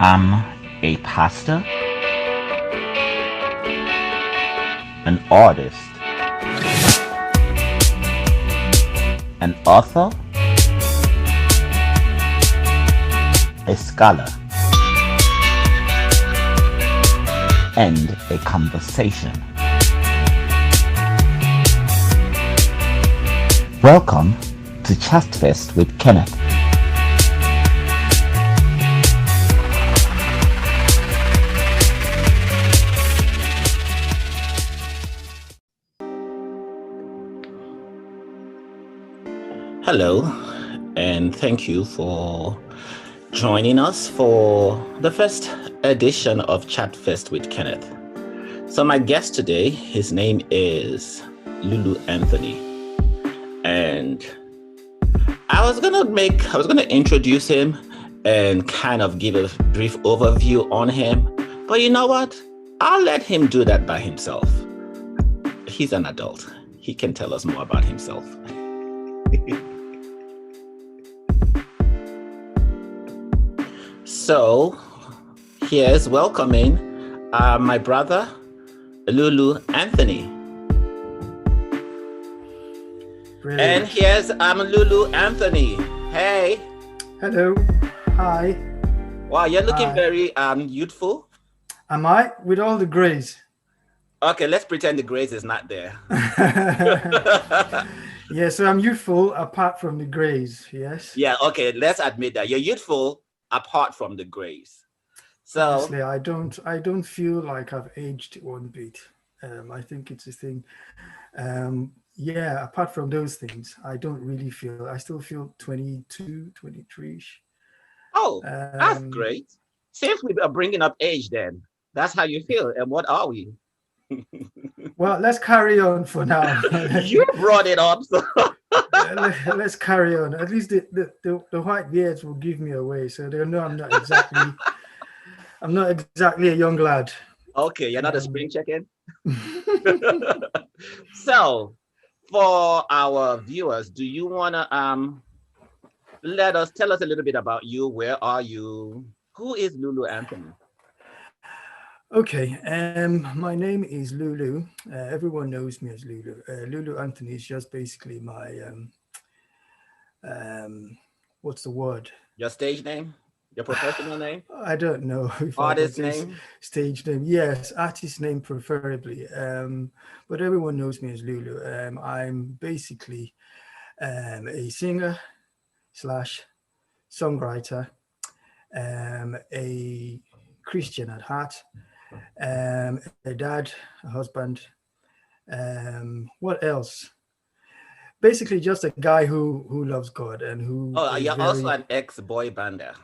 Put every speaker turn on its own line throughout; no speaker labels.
I'm a pastor, an artist, an author, a scholar, and a conversation. Welcome to ChatFest with Kenneth. Hello, and thank you for joining us for the first edition of ChatFest with Kenneth. So my guest today, his name is Lulu Anthony, and I was gonna introduce him and kind of give a brief overview on him, but you know what? I'll let him do that by himself. He's an adult. He can tell us more about himself. So, here's welcoming my brother, Lulu Anthony. Brilliant. And here's Lulu Anthony. Hey.
Hello. Hi.
Wow, you're looking very youthful.
Am I? With all the grays?
Okay, let's pretend the grays is not there.
Yeah, so I'm youthful apart from the grays, yes?
Yeah, okay, let's admit that. You're youthful apart from the grays. So
honestly, I don't feel like I've aged one bit. I think it's a thing. Yeah, apart from those things, I don't really feel, I still feel 22, 23-ish.
Oh, that's great. Since we are bringing up age then, that's how you feel. And what are we?
Well, let's carry on for now.
You brought it up. So.
Let's carry on. At least the white beards will give me away, so they'll know I'm not exactly a young lad.
Okay, you're not a spring chicken. So, for our viewers, do you want to tell us a little bit about you? Where are you? Who is Lulu Anthony?
Okay, my name is Lulu. Everyone knows me as Lulu. Lulu Anthony is just basically my what's the word?
Your stage name? Your professional name?
I don't know if
artist name.
Stage name. Yes, artist name preferably. But everyone knows me as Lulu. I'm basically a singer / songwriter, a Christian at heart, a dad, a husband. What else? Basically, just a guy who loves God and who.
Oh, you're also an ex-boy bander.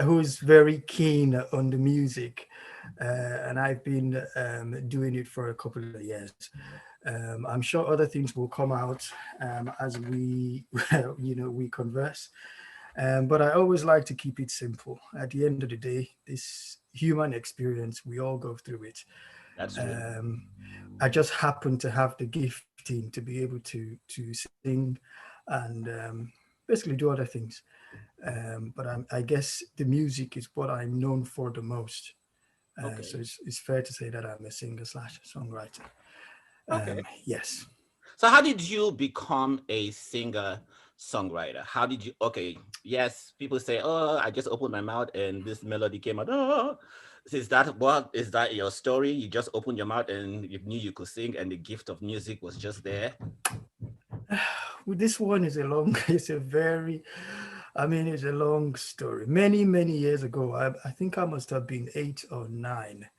Who's very keen on the music, and I've been doing it for a couple of years. I'm sure other things will come out as we, we converse. But I always like to keep it simple. At the end of the day, this human experience, we all go through it.
That's true.
I just happen to have the gifting to be able to sing and basically do other things. But I guess the music is what I'm known for the most. Okay. So it's fair to say that I'm a singer / songwriter.
Okay.
Yes.
So how did you become a singer songwriter? How did you? Okay, yes, people say, "Oh, I just opened my mouth and this melody came out." Oh, is that your story? You just opened your mouth and you knew you could sing, and the gift of music was just there.
This one is it's a long story. Many years ago, I think I must have been 8 or 9.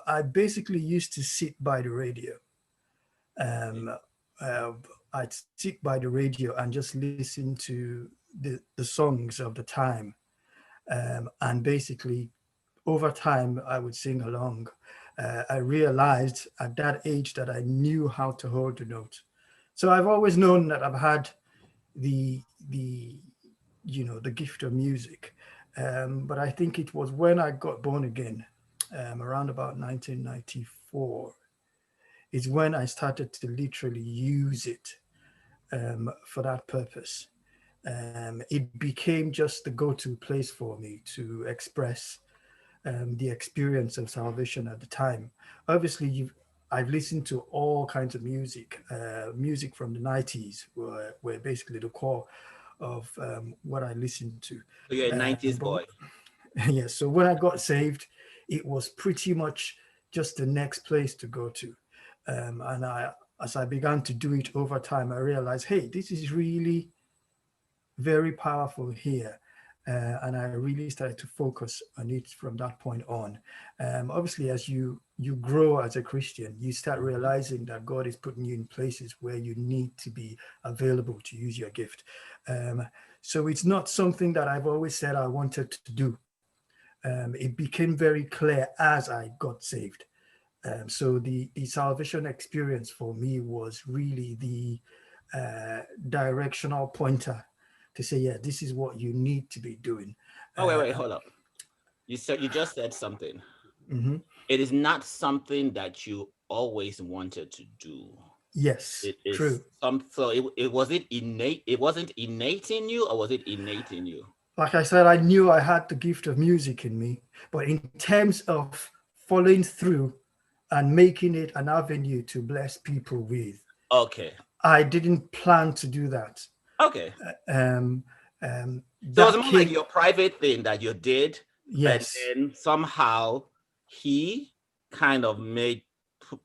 I basically used to sit by the radio. I'd sit by the radio and just listen to the songs of the time. And basically, over time, I would sing along. I realized at that age that I knew how to hold the note. So I've always known that I've had the gift of music. But I think it was when I got born again, around about 1994, is when I started to literally use it for that purpose. it became just the go-to place for me to express the experience of salvation at the time. Obviously, I've listened to all kinds of music. Music from the 90s were basically the core of what I listened to.
So you're a 90s
But
boy.
yeah, so when I got saved, it was pretty much just the next place to go to. And as I began to do it over time, I realized, hey, this is really very powerful here. And I really started to focus on it from that point on. Obviously, as you grow as a Christian, you start realizing that God is putting you in places where you need to be available to use your gift. So it's not something that I've always said I wanted to do. It became very clear as I got saved. So the salvation experience for me was really the directional pointer to say, yeah, this is what you need to be doing.
Oh, wait, hold up. You just said something.
Mm-hmm.
It is not something that you always wanted to do.
Yes,
It is
true.
so it was it innate. It wasn't innate in you, or was it innate in you?
Like I said, I knew I had the gift of music in me, but in terms of following through and making it an avenue to bless people with,
Okay.
I didn't plan to do that.
Okay.
Um,
So it was
that
more like
came,
your private thing that you did, and
yes,
then somehow he kind of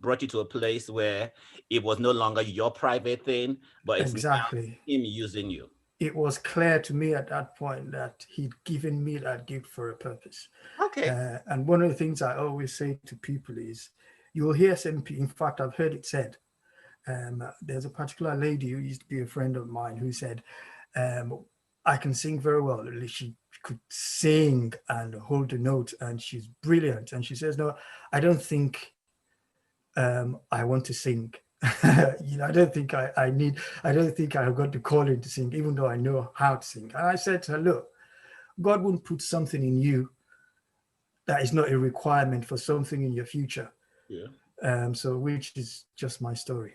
brought you to a place where it was no longer your private thing, but it's now
exactly.
him using you.
It was clear to me at that point that he'd given me that gift for a purpose.
Okay.
And one of the things I always say to people is, you will hear some people, in fact, I've heard it said, there's a particular lady who used to be a friend of mine who said, I can sing very well. She could sing and hold a note, and she's brilliant. And she says, no, I don't think I want to sing. I don't think I don't think I have got the calling to sing, even though I know how to sing. And I said to her, look, God wouldn't put something in you that is not a requirement for something in your future.
Yeah.
So which is just my story.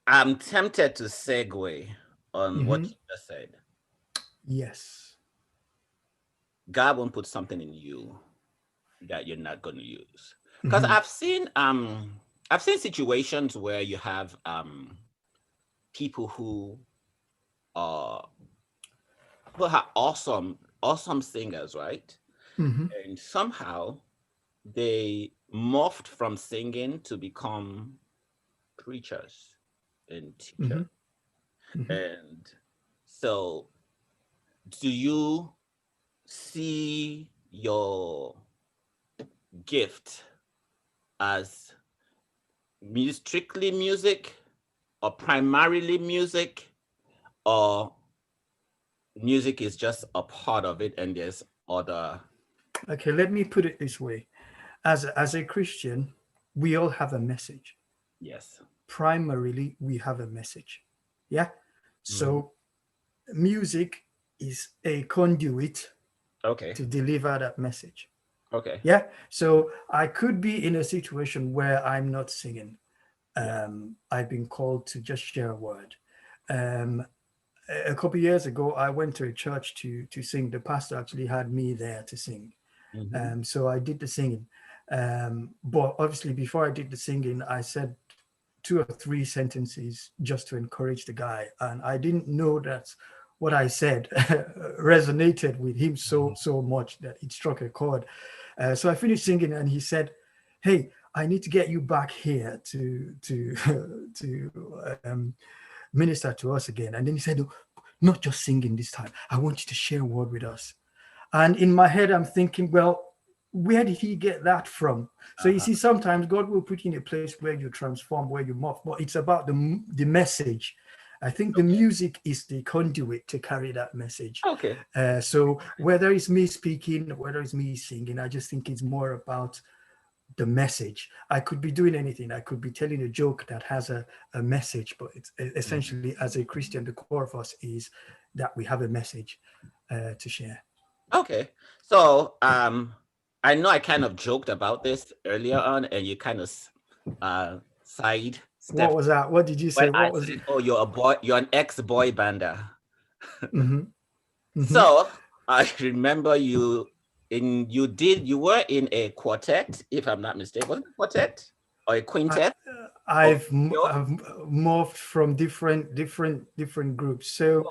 I'm tempted to segue on what
Mm-hmm.
you just said.
Yes.
God won't put something in you that you're not going to use. Because
Mm-hmm.
I've seen situations where you have people are who are awesome singers, right?
Mm-hmm.
And somehow they morphed from singing to become preachers and teachers.
Mm-hmm. Mm-hmm.
And so do you see your gift as strictly music, or primarily music, or music is just a part of it and there's other?
Okay, let me put it this way. As a Christian, we all have a message.
Yes.
Primarily, we have a message. Yeah.
Mhm.
So music is a conduit
Okay.
to deliver that message.
Okay.
Yeah. So I could be in a situation where I'm not singing.
Yeah.
I've been called to just share a word. Um, a couple of years ago, I went to a church to sing. The pastor actually had me there to sing.
Hmm.
So I did the singing. But obviously, before I did the singing, I said two or three sentences just to encourage the guy. And I didn't know that what I said resonated with him so much that it struck a chord. So I finished singing, and he said, "Hey, I need to get you back here to to minister to us again." And then he said, "Not just singing this time. I want you to share a word with us." And in my head, I'm thinking, well, where did he get that from? So you
Uh-huh.
see, sometimes God will put you in a place where you transform, where you morph, but it's about the message. I think the
Okay.
music is the conduit to carry that message.
Okay.
So whether it's me speaking, whether it's me singing, I just think it's more about the message. I could be doing anything. I could be telling a joke that has a message, but it's
Mhm.
essentially, as a Christian, the core of us is that we have a message to share.
Okay. So I know I kind of joked about this earlier on, and you kind of side
What
stepped
was that? What did you
when
say?
I
What was it?
said, "Oh, you're a boy. You're an ex-boy bander."
Mhm, mhm.
So I remember you were in a quartet, if I'm not mistaken. Was it a quartet or a
I,
quintet or
I've,
trio?
I've morphed from different groups. So,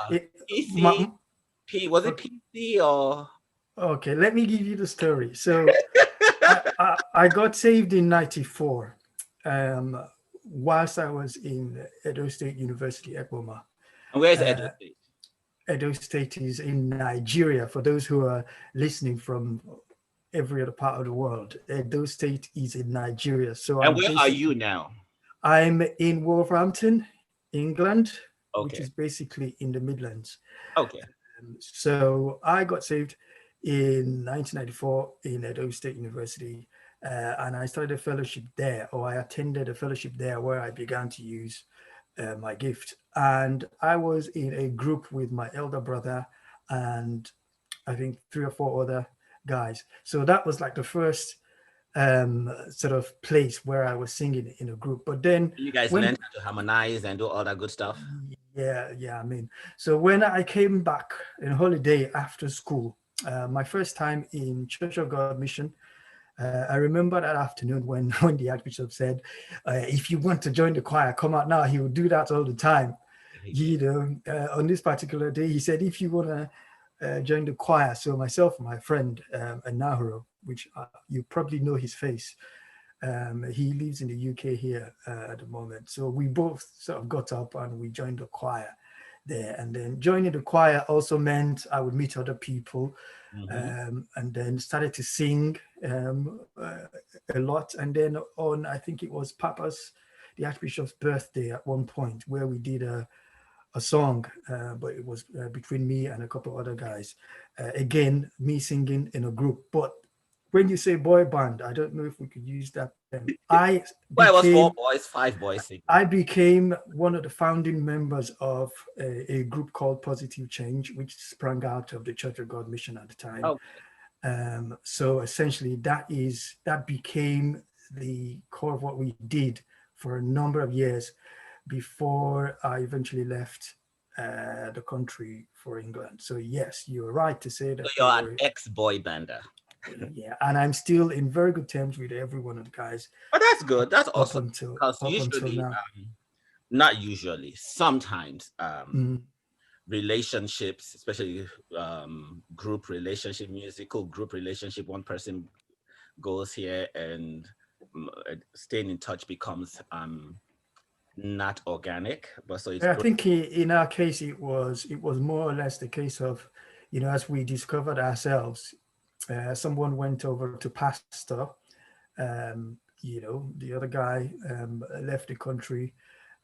it,
PC,
my,
Was it PC or
okay, let me give you the story. So, I got saved in '94, um, whilst I was in Edo State University, Ekboma.
and where is Edo
Uh,
State?
Edo State is in Nigeria. For those who are listening from every other part of the world, Edo State is in Nigeria. So
And
I'm
where are you
basically
now?
I'm in Wolverhampton, England, which
Okay.
is basically in the Midlands.
Okay.
So I got saved in 1994 in Edo State University, and I started a fellowship there, or I attended a fellowship there where I began to use my gift. And I was in a group with my elder brother and I think three or four other guys. So that was like the first sort of place where I was singing in a group. But then
You guys
when
learned how to harmonize and do all that good stuff.
yeah, I mean, so when I came back in holiday after school, my first time in Church of God Mission, I remember that afternoon when when the Archbishop said, "If you want to join the choir, come out now." He would do that all the time.
He
You
did.
know, on this particular day, he said, "If you want to join the choir," so myself and my friend Anahuro, which you probably know his face. He lives in the UK here at the moment. So we both sort of got up and we joined the choir there. And then joining the choir also meant I would meet other people,
Mm-hmm.
and then started to sing a lot. And then on, I think it was the Archbishop's birthday at one point, where we did a song, but it was between me and a couple of other guys. Again, me singing in a group. But when you say boy band, I don't know if we could use that term.
Well, it was four
Became
boys, five boys singing.
I became one of the founding members of a group called Positive Change, which sprang out of the Church of God Mission at the time.
Okay.
So essentially, that became the core of what we did for a number of years before I eventually left the country for England. So yes, you're right to say
So
that we
you're an
were,
ex-boy bander.
yeah, and I'm still in very good terms with every one of the guys
But that's good.
up,
That's
up
awesome.
until
Because
up until
usually,
now.
not usually, sometimes
Mm.
relationships, especially group relationship, musical group relationship, one person goes here and staying in touch becomes not organic. But so it's
I
great.
think in our case, it was more or less the case of, as we discovered ourselves, someone went over to pastor. The other guy left the country.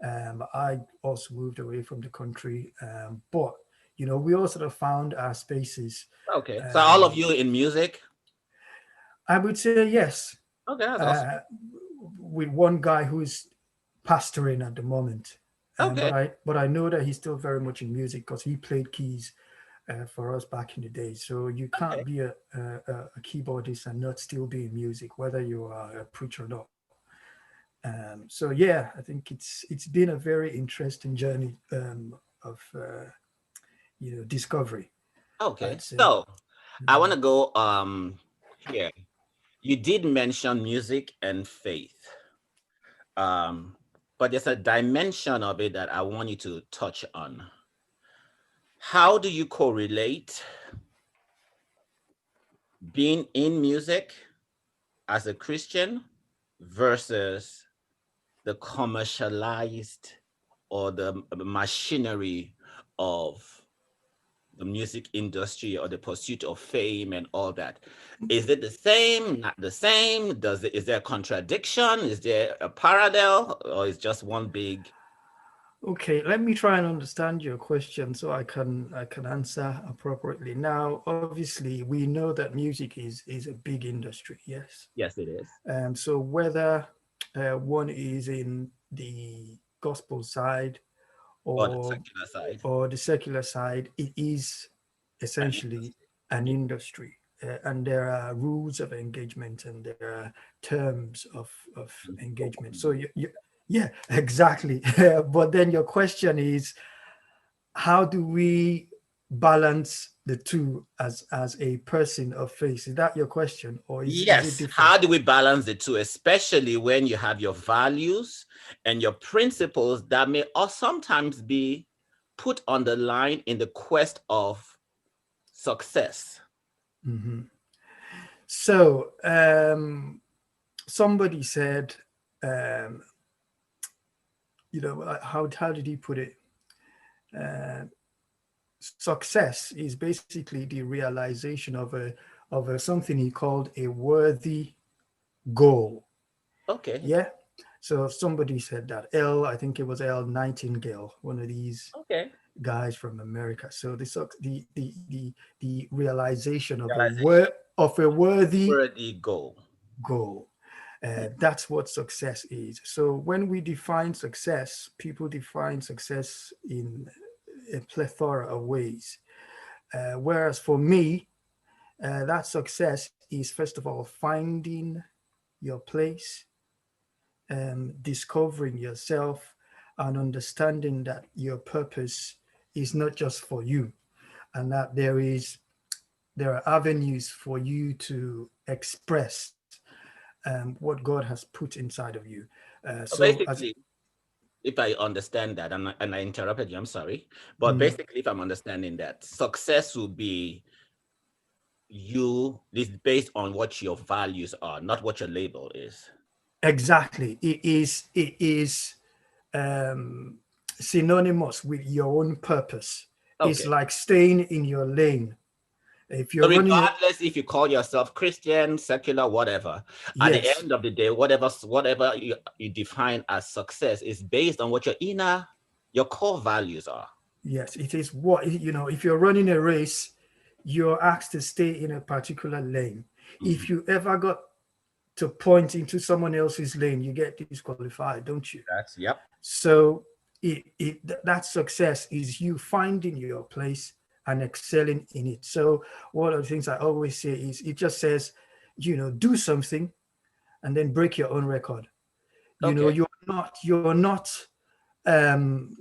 I also moved away from the country, but we all sort of found our spaces.
Okay. So all of
Um,
you in music.
I would say yes,
Okay, that's awesome.
uh, with one guy who's pastoring at the moment.
Okay.
But I know that he's still very much in music because he played keys for us back in the day. So you can't
Okay.
be a keyboardist and not still be in music, whether you are a preacher or not. So yeah, I think it's been a very interesting journey of discovery,
Okay.
I'd say.
So I want to go here. You did mention music and faith. Um, but there's a dimension of it that I want you to touch on. How do you correlate being in music as a Christian versus the commercialized or the machinery of the music industry or the pursuit of fame and all that? Is it the same, not the same? Is there a contradiction? Is there a parallel, or is just one big?
Okay, let me try and understand your question so I can answer appropriately. Now, obviously, we know that music is a big industry, yes.
Yes, it is.
So whether one is in the gospel side
Or the
or
secular side.
or the secular side, it is
And
essentially an industry. And there are rules of engagement and there are terms of engagement. So yeah, exactly. But then your question is, how do we balance the two as a person of faith? Is that your question, or is it
Yes.
different?
How do we balance the two, especially when you have your values and your principles that may or sometimes be put on the line in the quest of success?
Mm-hmm. So somebody said, um, how did he put it? Uh, Success is basically the realization of a something he called a worthy goal.
Okay.
Yeah. So somebody said that. I think it was L Nightingale, one of these
Okay.
guys from America. So the realization of
Realization.
a worthy
Worthy goal.
goal. That's what success is. So when we define success, people define success in a plethora of ways. Whereas for me, that success is first of all finding your place, discovering yourself, and understanding that your purpose is not just for you, and that there are avenues for you to express what God has put inside of you.
So
So as
basically, if I understand that, and I interrupted you, I'm sorry. But
mm,
basically, if I'm understanding that, success will be is based on what your values are, not what your label is.
exactly, it is um, synonymous with your own purpose. It's
Okay.
like staying in your lane. If
So
you're running it,
regardless if you call yourself Christian, secular, whatever, at the
yes,
end of the day, whatever you define as success is based on what your core values are.
yes, it is what, if you're running a race, you're asked to stay in a particular lane.
Mhm.
If you ever got to point into someone else's lane, you get disqualified, don't you?
Yep.
So that success is you finding your place and excelling in it. So one of the things I always say is, it just says, do something and then break your own record.
Okay.
You're not um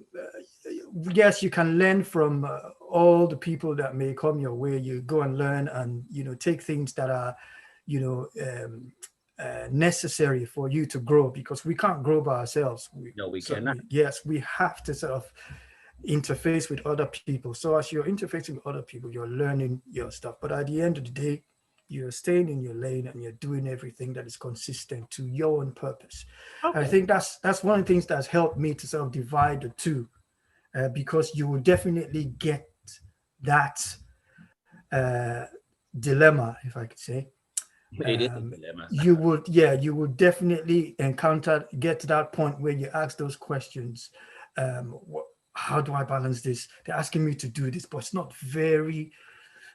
yes, you can learn from all the people that may come your way. You go and learn, and take things that are you know necessary for you to grow, because we can't grow by ourselves.
No, we
So
cannot.
yes, we have to sort of interface with other people. So as you're interfacing with other people, you're learning your stuff, but at the end of the day, you're staying in your lane and you're doing everything that is consistent to your own purpose. And I
Okay.
think that's one of the things that's helped me to sort of divide the two, because you will definitely get that uh, dilemma, if I could say.
It is a dilemma.
You would definitely get to that point where you ask those questions. How do I balance this? They're asking me to do this, but it's not very,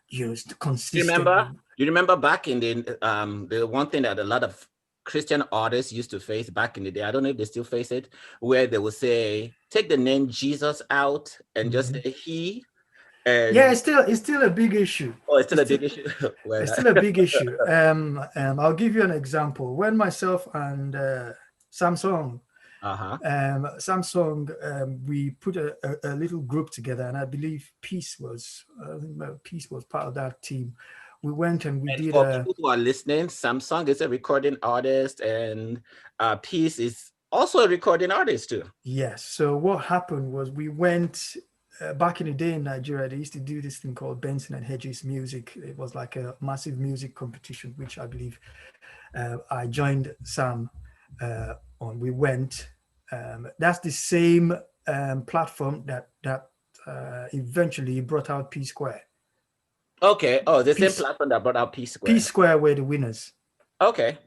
it's
You
consistent with.
remember? You remember back in the one thing that a lot of Christian artists used to face back in the day. I don't know if they still face it, where they would say, take the name Jesus out and just
Mhm.
say he.
Yeah,
And
it's still a big issue.
oh, it's still
It's
a
still
big issue. Well,
it's still a big issue. I'll give you an example. When myself and Samsung,
uh-huh.
we put a little group together, and I believe Peace was part of that team. We went and we
And
did
for
a
people who are listening, Samsung is a recording artist, and Peace is also a recording artist too.
yes. So what happened was, we went back in the day in Nigeria. They used to do this thing called Benson and Hedges Music. It was like a massive music competition, which I believe I joined Sam on. We went. That's the same platform that eventually brought out P Square.
Okay. Oh, the
P,
same platform that brought out P
P
Square.
Square were the winners.
Okay.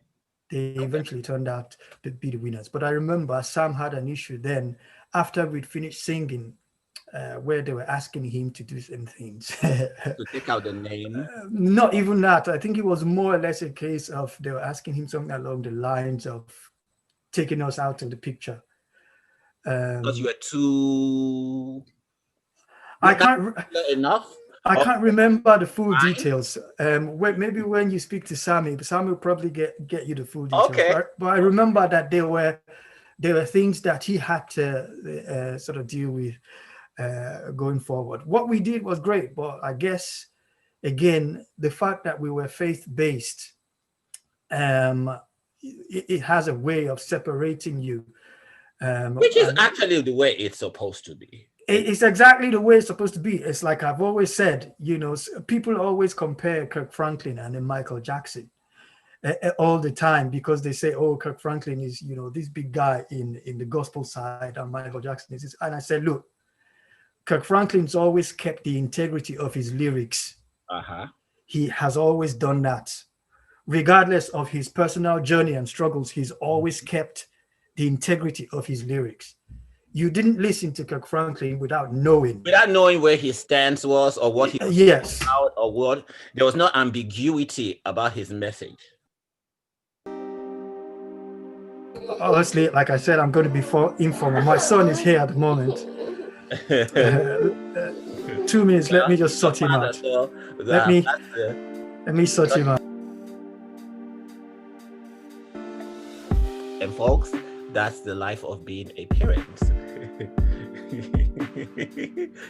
They
Okay.
eventually turned out to be the winners. But I remember Sam had an issue then, after we'd finished singing, where they were asking him to do some things.
To take out the name.
Not even that. I think it was more or less a case of, they were asking him something along the lines of taking us out of the picture.
Because you
Um,
were too
I
not
can't.
enough.
I
Or
can't remember the full
fine.
details. Maybe when you speak to Sammy will probably get you the full details.
Okay.
But I remember that there were things that he had to sort of deal with. going forward. What we did was great, but I guess again the fact that we were faith-based, it has a way of separating you,
which is
and
actually the way it's supposed to be.
it's exactly the way it's supposed to be. It's like I've always said, people always compare Kirk Franklin and then Michael Jackson all the time, because they say, oh, Kirk Franklin is, this big guy in the gospel side, and Michael Jackson is this. And I said, look, Kirk Franklin's always kept the integrity of his lyrics. He has always done that. Regardless of his personal journey and struggles, he's always kept the integrity of his lyrics. You didn't listen to Kirk Franklin without knowing
where his stance was, or what he was about, or what. There was no ambiguity about his message.
Honestly, like I said, I'm going to be informal. My son is here at the moment. 2 minutes. Let me just sort him out. Let me sort him out.
And folks, that's the life of being a parent.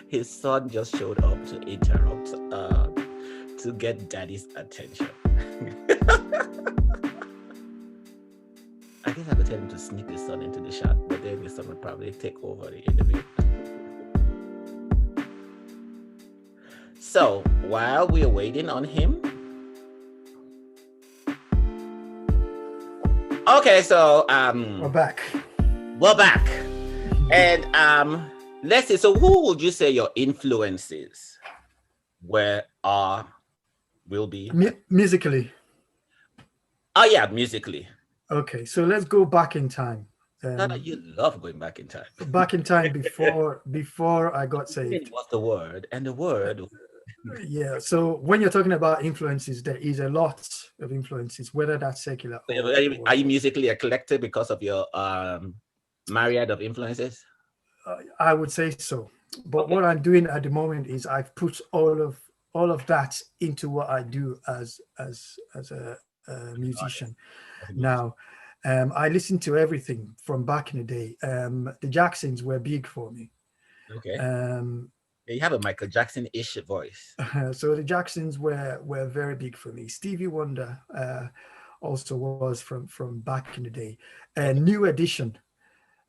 His son just showed up to interrupt, to get daddy's attention. I guess I could tell him to sneak his son into the shot, but then his son would probably take over the interview. So while we're waiting on him, okay, so
we're back.
And let's see, so who would you say your influences will be?
Musically.
Oh yeah, musically.
Okay, so let's go back in time.
You love going back in time.
Back in time before I got saved.
What's the word? And the word.
Yeah, so when you're talking about influences, there is a lot of influences, whether that's secular.
Are you musically eclectic because of your myriad of influences?
I would say so. But what I'm doing at the moment is I've put all of that into what I do as a musician. Now, I listen to everything from back in the day. The Jacksons were big for me.
Okay. You have a Michael Jackson-ish voice.
So the Jacksons were very big for me. Stevie Wonder also was from back in the day. New Edition.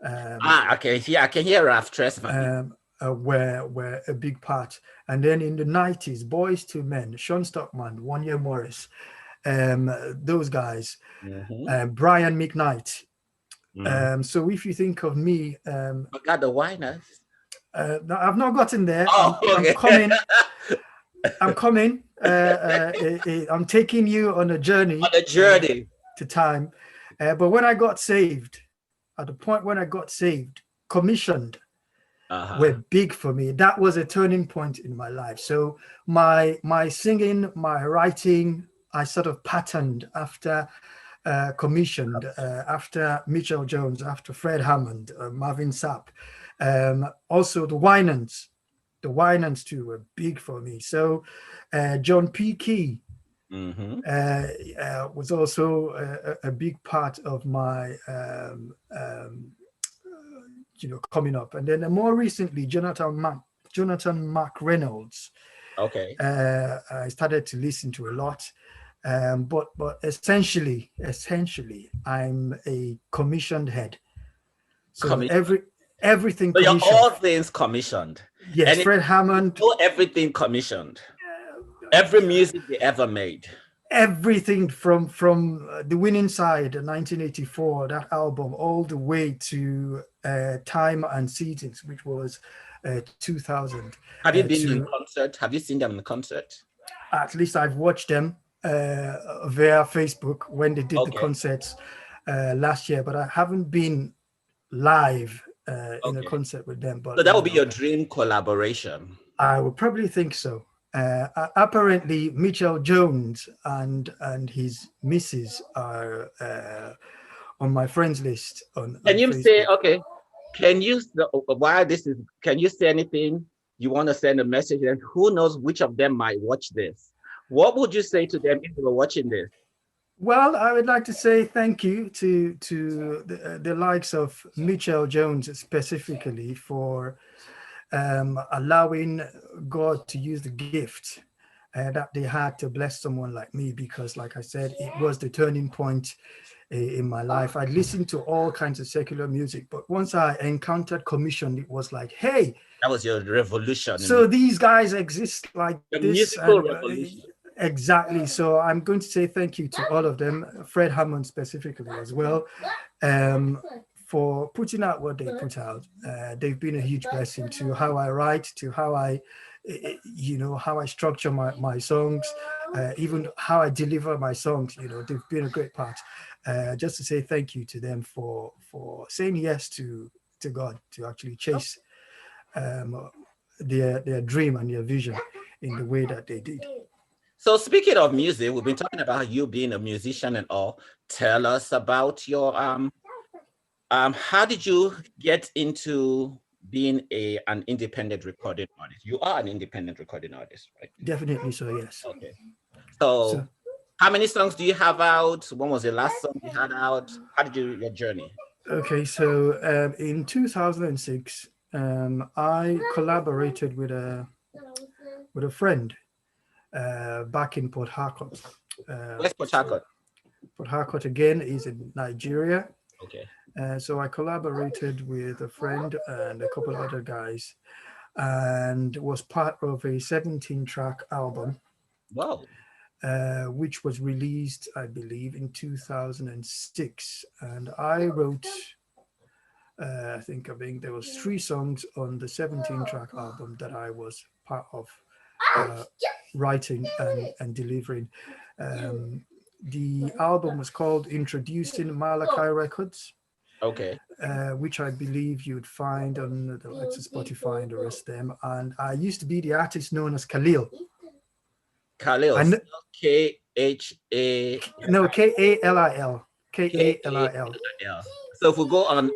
Okay. Yeah, I can hear Ralph Tresvant.
Were a big part. And then in the 90s, Boys to Men, Sean Stockman, One Year Morris, those guys, Brian McKnight. So if you think of me,
I got the Whiners.
No, I've not gotten there.
Oh, okay.
I'm coming. I'm taking you on a journey. To time. But when I got saved, at the point when I got saved, commissioned were big for me. That was a turning point in my life. So my singing, my writing, I sort of patterned after commissioned, after Mitchell Jones, after Fred Hammond, Marvin Sapp. Also the Winans too were big for me. So John P. Key was also a big part of my coming up. And then more recently, Jonathan McReynolds.
Okay.
I started to listen to a lot. But essentially, I'm a commissioned head. So everything.
So you're all things commissioned.
Yes, and Fred Hammond.
Everything commissioned. Every music they ever made.
Everything from The Winning Side, 1984, that album, all the way to Time and Seasons, which was 2000.
Have you been in concert? Have you seen them in concert?
At least I've watched them via Facebook when they did the concerts last year, but I haven't been live in a concert with them. But
so that would be your dream collaboration.
I would probably think so. Apparently, Mitchell Jones and his missus are on my friends list.
Can you say, okay? Can you, while this is, can you say anything? You want to send a message, and who knows which of them might watch this? What would you say to them if they were watching this?
Well, I would like to say thank you to the likes of Mitchell Jones specifically for allowing God to use the gift that they had to bless someone like me, because like I said, it was the turning point in my life. I listened to all kinds of secular music, but once I encountered commission, it was like, hey,
That was your revolution
so these guys exist like
the
this.
musical
And
revolution.
exactly. So I'm going to say thank you to all of them, Fred Hammond specifically as well, for putting out what they put out. They've been a huge blessing to how I write, to how I, how I structure my songs, even how I deliver my songs. They've been a great part. Just to say thank you to them for saying yes to God, to actually chase their dream and their vision in the way that they did.
So speaking of music, we've been talking about you being a musician and all. Tell us about your how did you get into being an independent recording artist? You are an independent recording artist, right?
Definitely so, yes.
Okay. So
So,
how many songs do you have out? When was the last song you had out? How did your journey?
okay, so in 2006, I collaborated with a friend back in Port Harcourt.
Where's Port Harcourt?
Port Harcourt again is in Nigeria.
Okay.
So I collaborated with a friend and a couple of other guys, and was part of a 17-track album.
Wow.
Which was released, I believe, in 2006. And I wrote, I think there was 3 songs on the 17-track album that I was part of writing and delivering. The album was called Introducing Malachi Records.
Okay.
Which I believe you'd find on the likes of Spotify and the rest of them. And I used to be the artist known as Khalil.
Khalil. K-H-A.
No, Kalil. Kalil.
So if we go on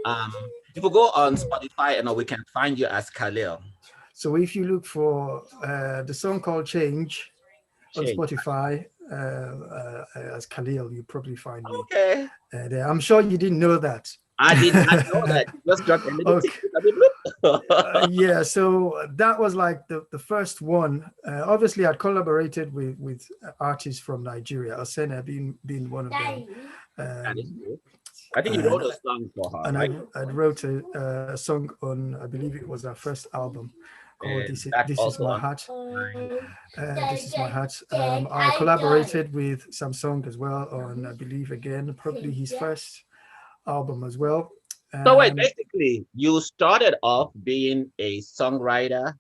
Spotify, and we can find you as Khalil.
So if you look for the song called Change on Spotify as Khalil, you probably find me.
Okay.
There. I'm sure you didn't know that.
I did not know that. Just dropped a little
okay. Yeah, so that was like the first one. Obviously, I'd collaborated with artists from Nigeria, Osena being one of them.
That is cool. I think you wrote a song for her,
and
right?
I wrote a song on, I believe it was our first album, called This Is My Heart. This Is My Heart. I collaborated with Samsung as well on, I believe, again, probably his first album as well.
So wait, basically, you started off being a songwriter,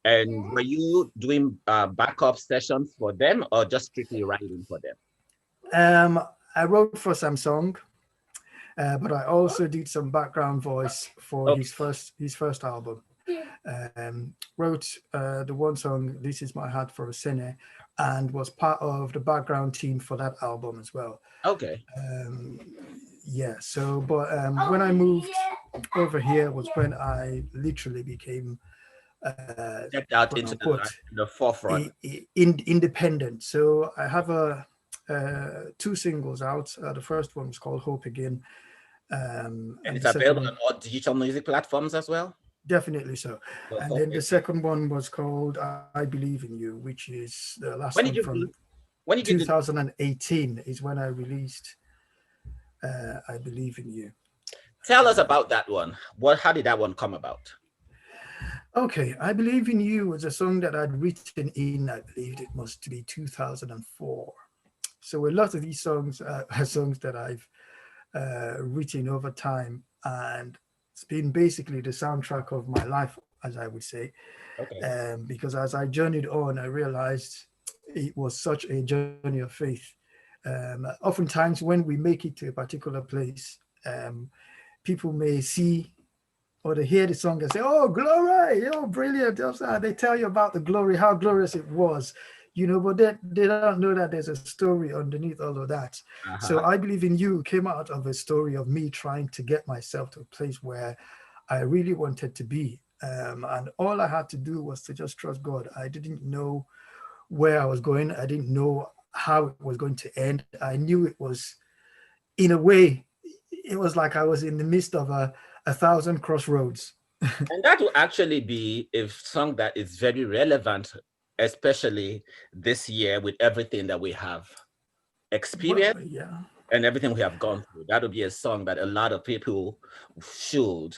and were you doing backup sessions for them, or just strictly writing for them?
I wrote for Samsung, but I also did some background voice for his first album. Wrote the one song, This Is My Heart, for Osene, and was part of the background team for that album as well.
Okay.
Yeah, so but when I moved over here was when I literally became
stepped out into the forefront.
Independent. So I have 2 singles out. The first one was called Hope Again.
And it's available on all digital music platforms as well?
Definitely so. And then the second one was called I Believe in You, which is the last one from 2018 is when I released I Believe in You.
Tell us about that one. How did that one come about?
Okay, I Believe in You was a song that I'd written in, I believe it must be 2004. So a lot of these songs are songs that I've written over time, and it's been basically the soundtrack of my life, as I would say. Okay. Because as I journeyed on, I realized it was such a journey of faith. Oftentimes when we make it to a particular place, people may see or they hear the song and say, oh, glory, oh, brilliant. They tell you about the glory, how glorious it was, but they don't know that there's a story underneath all of that. So I Believe in You came out of a story of me trying to get myself to a place where I really wanted to be. And all I had to do was to just trust God. I didn't know where I was going. I didn't know how it was going to end. I knew it was, in a way, it was like I was in the midst of a 1,000 crossroads.
And that will actually be a song that is very relevant, especially this year with everything that we have
Well,
experienced
yeah.
and everything we have gone through. That'll be a song that a lot of people should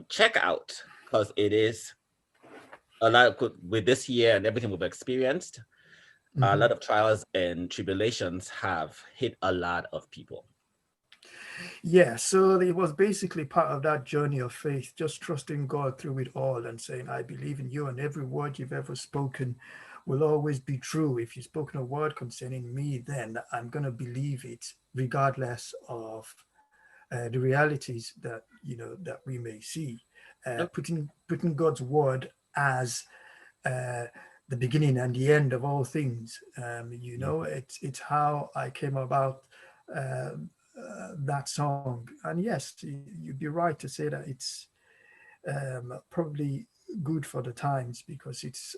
check out because it is a lot of, with this year and everything we've experienced, a
Mhm.
lot of trials and tribulations have hit a lot of people.
Yeah, so it was basically part of that journey of faith, just trusting God through it all and saying, I believe in you, and every word you've ever spoken will always be true. If you've spoken a word concerning me, then I'm going to believe it, regardless of the realities that that we may see. Putting God's word as uh, the beginning and the end of all things. It's how I came about uh, that song. And yes, you'd be right to say that it's probably good for the times because it's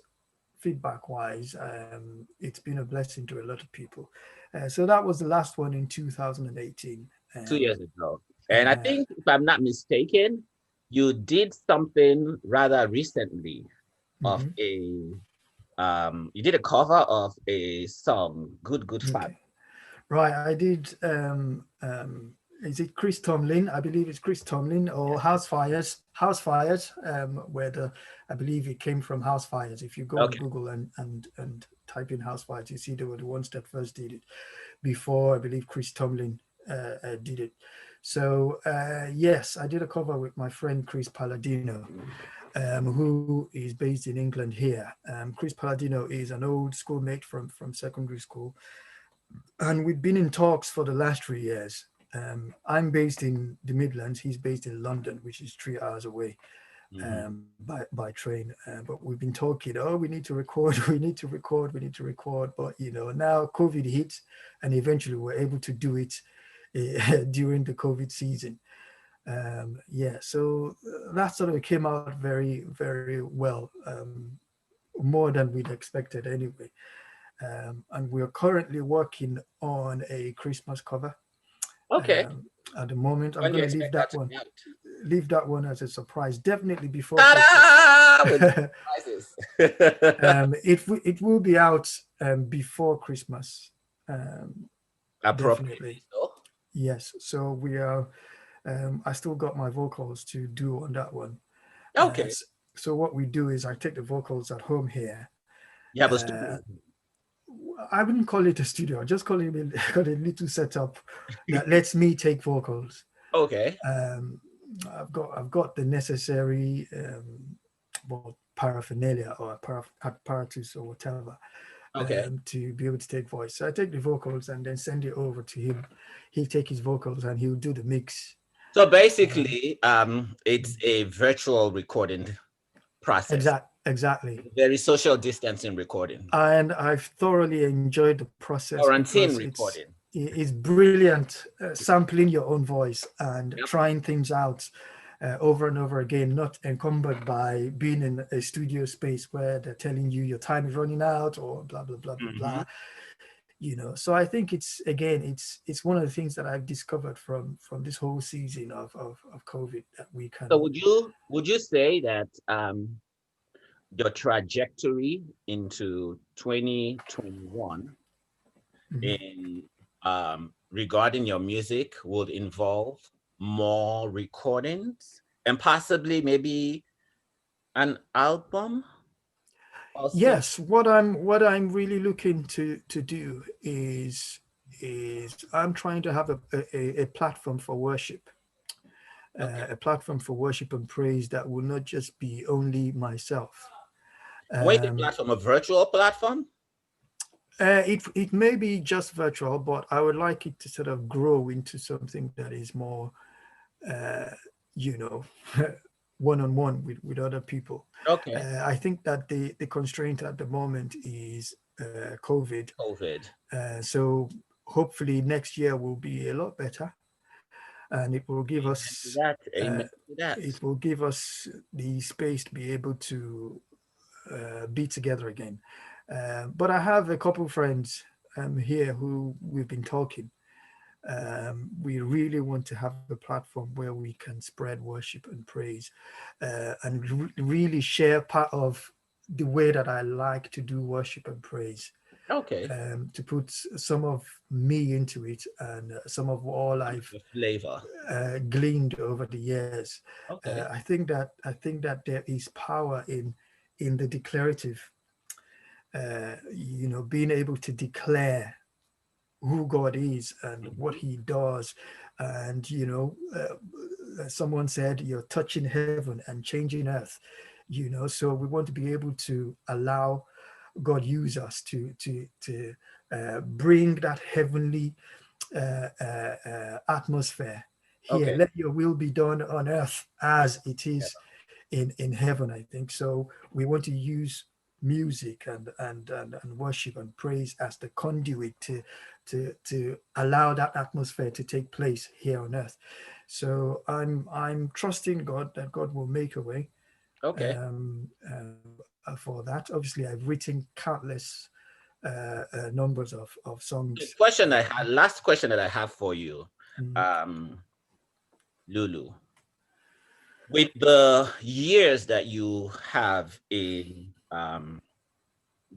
feedback wise, it's been a blessing to a lot of people. So that was the last one in 2018.
2 years ago. And I
Uh,
think, if I'm not mistaken, you did something rather recently of
mhm.
you did a cover of a song, Good Good Fat.
Okay. Right, I did. Is it Chris Tomlin? I believe it's Chris Tomlin or House Fires. House Fires, where I believe it came from House Fires. If you go on
Okay.
Google and type in House Fires, you see they were the ones that first did it. Before I believe Chris Tomlin did it. So yes, I did a cover with my friend Chris Palladino, who is based in England here. Chris Palladino is an old schoolmate from secondary school, and we've been in talks for the last 3 years. I'm based in the Midlands. He's based in London, which is 3 hours away
Mm-hmm.
by train. But we've been talking. Oh, we need to record. We need to record. We need to record. But now COVID hit, and eventually we're able to do it during the COVID season. Yeah, so that sort of came out very, very well, more than we'd expected anyway. And we're currently working on a Christmas cover.
Okay.
Um, at the moment, I'm
When do you
going to
expect that to be out?
leave that one as a surprise. Definitely before Christmas.
Ta-da! With prizes.
It will be out before Christmas. Um,
Appropriately
definitely,
so.
yes. So we are. I still got my vocals to do on that one. Uh,
Okay.
s- so what we do is I take the vocals at home here.
You have a
Uh,
studio.
I wouldn't call it a studio. I just call it call it a little setup that lets me take vocals.
Okay.
Um, I've got the necessary well, paraphernalia or apparatus or whatever
Okay.
to be able to take voice. So I take the vocals and then send it over to him. He'll take his vocals and he'll do the mix.
So
Um,
basically, it's a virtual recording process,
exactly.
very social distancing recording,
And I've thoroughly enjoyed the process
quarantine
because
recording.
it's brilliant sampling your own voice and
Yep.
trying things out over and over again, not encumbered by being in a studio space where they're telling you your time is running out or blah blah blah blah
Mhm.
blah. So I think it's one of the things that I've discovered from this whole season of COVID that we
So
can.
would you say that your trajectory into 2021
Mhm.
in regarding your music would involve more recordings and possibly maybe an album also?
Yes, what I'm really looking to do is I'm trying to have a platform for worship,
Okay.
a platform for worship and praise that will not just be only myself.
Wait, a
Um,
platform, a virtual platform?
it may be just virtual, but I would like it to sort of grow into something that is more, uh, you know, one-on-one with other people.
Okay.
I think that the constraint at the moment is COVID.
COVID.
So hopefully next year will be a lot better, and it will give
Amen to
us
that.
uh,
Amen to that.
the space to be able to be together again. But I have a couple of friends here who we've been talking, We really want to have a platform where we can spread worship and praise, and really share part of the way that I like to do worship and praise,
Okay.
to put some of me into it, and some of all I've
The flavor.
gleaned over the years.
Okay.
I think that there is power in the declarative, being able to declare who God is and what
Mhm.
He does. And, someone said, you're touching heaven and changing earth, so we want to be able to allow God use us to bring that heavenly atmosphere here.
Okay.
Let your will be done on earth as it is in heaven, I think. So we want to use music and worship and praise as the conduit to allow that atmosphere to take place here on earth. So I'm trusting God that God will make a way,
Okay.
for that. Obviously, I've written countless numbers of
The
songs.
question I had, last question that I have for you,
Mm,
um, Lulu, with the years that you have in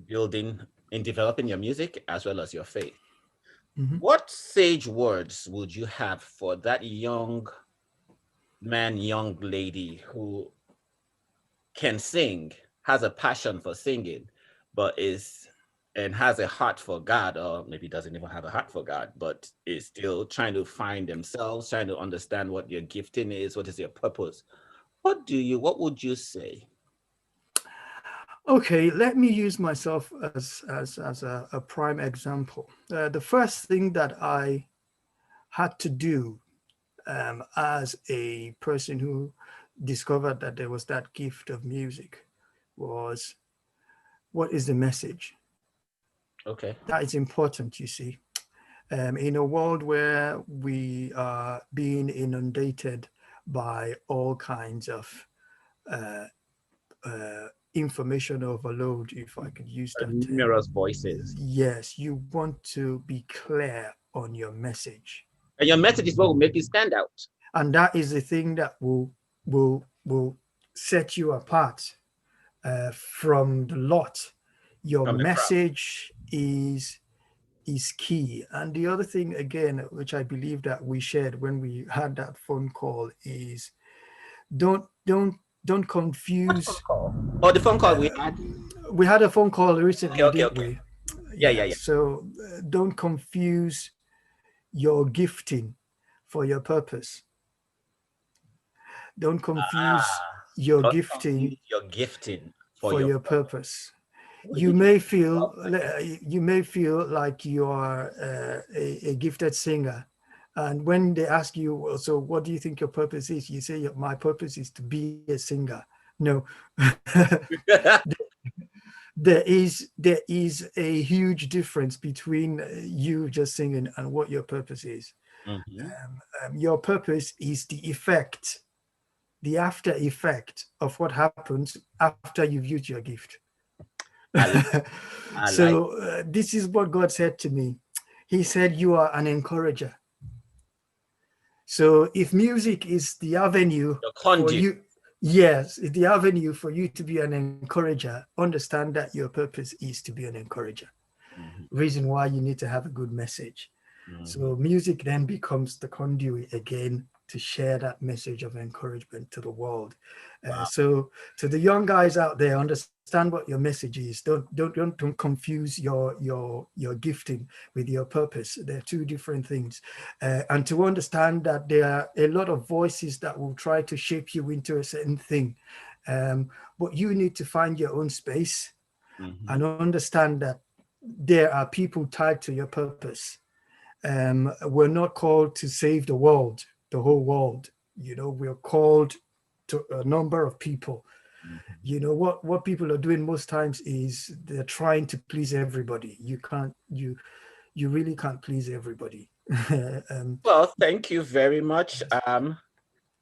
building, in developing your music as well as your faith,
mhm.
what sage words would you have for that young man, young lady who can sing, has a passion for singing, but is and has a heart for God, or maybe doesn't even have a heart for God, but is still trying to find themselves, trying to understand what your gifting is, what is your purpose? What would you say?
Okay, let me use myself as a prime example. The first thing that I had to do, as a person who discovered that there was that gift of music, was, what is the message?
Okay.
That is important, you see. In a world where we are being inundated by all kinds of uh, information overload, if I could use that term.
Numerous voices.
Yes, you want to be clear on your message,
And your message is what will make you stand out
and that is the thing that will set you apart from the lot. Your
from the crowd.
message is key. And the other thing, again, which I believe that we shared when we had that phone call, is don't don't don't
What phone
confuse.
call? Oh, the phone call we had?
We had a phone call
Okay,
recently,
okay,
didn't
okay.
we?
Yeah, yeah,
Yeah.
yeah.
So don't confuse your gifting for your purpose. Don't confuse
Ah,
your
don't
gifting
confuse your gifting for
for
your
your
purpose.
purpose.
Well,
You
you
may
just
feel
love my question.
you may feel like you are a gifted singer, and when they ask you, "Well, so what do you think your purpose is?" You say, "My purpose is to be a singer." No, there is a huge difference between you just singing and what your purpose is.
Mhm.
Your purpose is the effect, the after effect of what happens after you've used your gift.
I like, I like
So this is what God said to me. He said, "You are an encourager." So if music is the avenue
your
for
conduit.
you, yes, the avenue for you to be an encourager, understand that your purpose is to be an encourager.
Mhm,
Reason why you need to have a good message.
mhm.
So music then becomes the conduit again to share that message of encouragement to the world.
Wow.
So to the young guys out there, understand what your message is. Don't confuse your gifting with your purpose. They're two different things. And to understand that there are a lot of voices that will try to shape you into a certain thing. Um, but you need to find your own space
Mhm.
and understand that there are people tied to your purpose. We're not called to save the world, the whole world. We're called to a number of people.
Mhm.
What people are doing most times is they're trying to please everybody. You really can't please everybody. um,
Well, thank you very much. And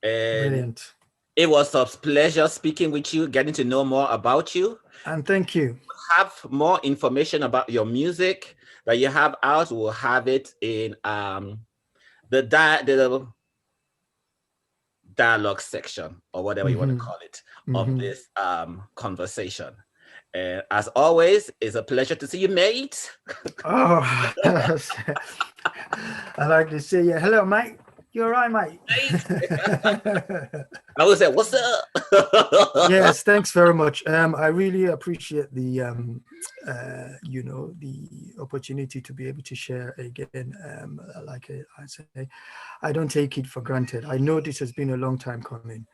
Brilliant.
it was a pleasure speaking with you, getting to know more about you.
And thank you.
Have more information about your music that you have out. We'll have it in the dialogue section, or whatever you want to
Mm-hmm.
call it, of
Mm-hmm.
this conversation. And as always, it's a pleasure to see you, mate.
Oh, I like to say, yeah, hello, mate. You all right, mate?
Mate. I would say, what's up?
Yes, thanks very much. I really appreciate the, the opportunity to be able to share again. Like I say, I don't take it for granted. I know this has been a long time coming.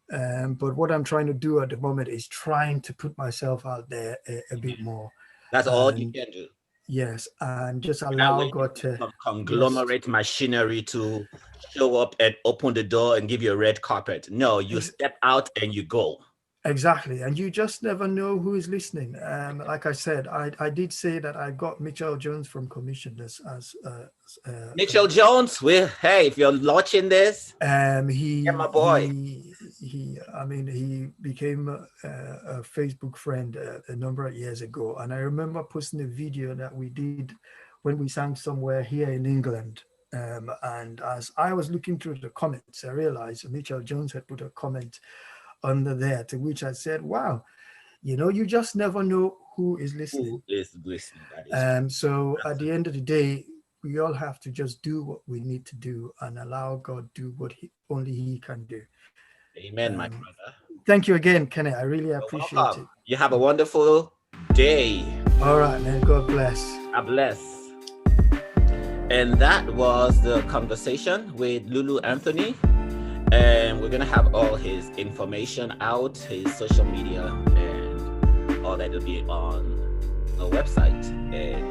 But what I'm trying to do at the moment is trying to put myself out there a bit more.
That's all you
And
can do.
yes, and just
You're not
allow
waiting
God
for
to,
some
yes,
conglomerate machinery to show up and open the door and give you a red carpet. No, you
ex-
step out and you go.
exactly. And you just never know who is listening. Like I said, I did say that I got Mitchell Jones from Commission as
Mitchell Jones, hey, if you're watching this, yeah, my boy.
I mean, he became a Facebook friend a number of years ago, and I remember posting a video that we did when we sang somewhere here in England. And as I was looking through the comments, I realized Mitchell Jones had put a comment under there, to which I said, "Wow, you just never know who is listening."
Who is listening? That is true.
So at the
Absolutely.
end of the day, we all have to just do what we need to do and allow God do what only He can do.
Amen, my
Um,
brother.
thank you again, Kenneth. I really
You're
appreciate
welcome.
it.
You have a wonderful day.
All right, man. God bless.
God bless. And that was the conversation with Lulu Anthony. And we're going to have all his information out, his social media, and all that will be on the website, and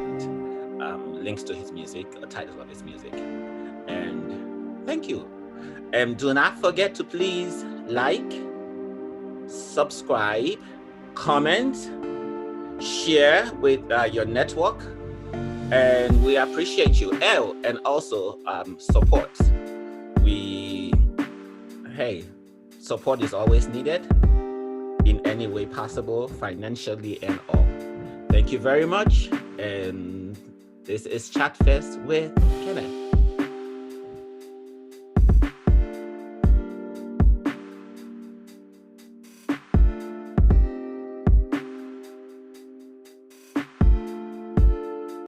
links to his music, titles of his music. And thank you. And do not forget to please like, subscribe, comment, share with your network. And we appreciate you. Oh, and also support. Hey, support is always needed in any way possible, financially and all. Thank you very much. And this is ChatFest with Kenneth.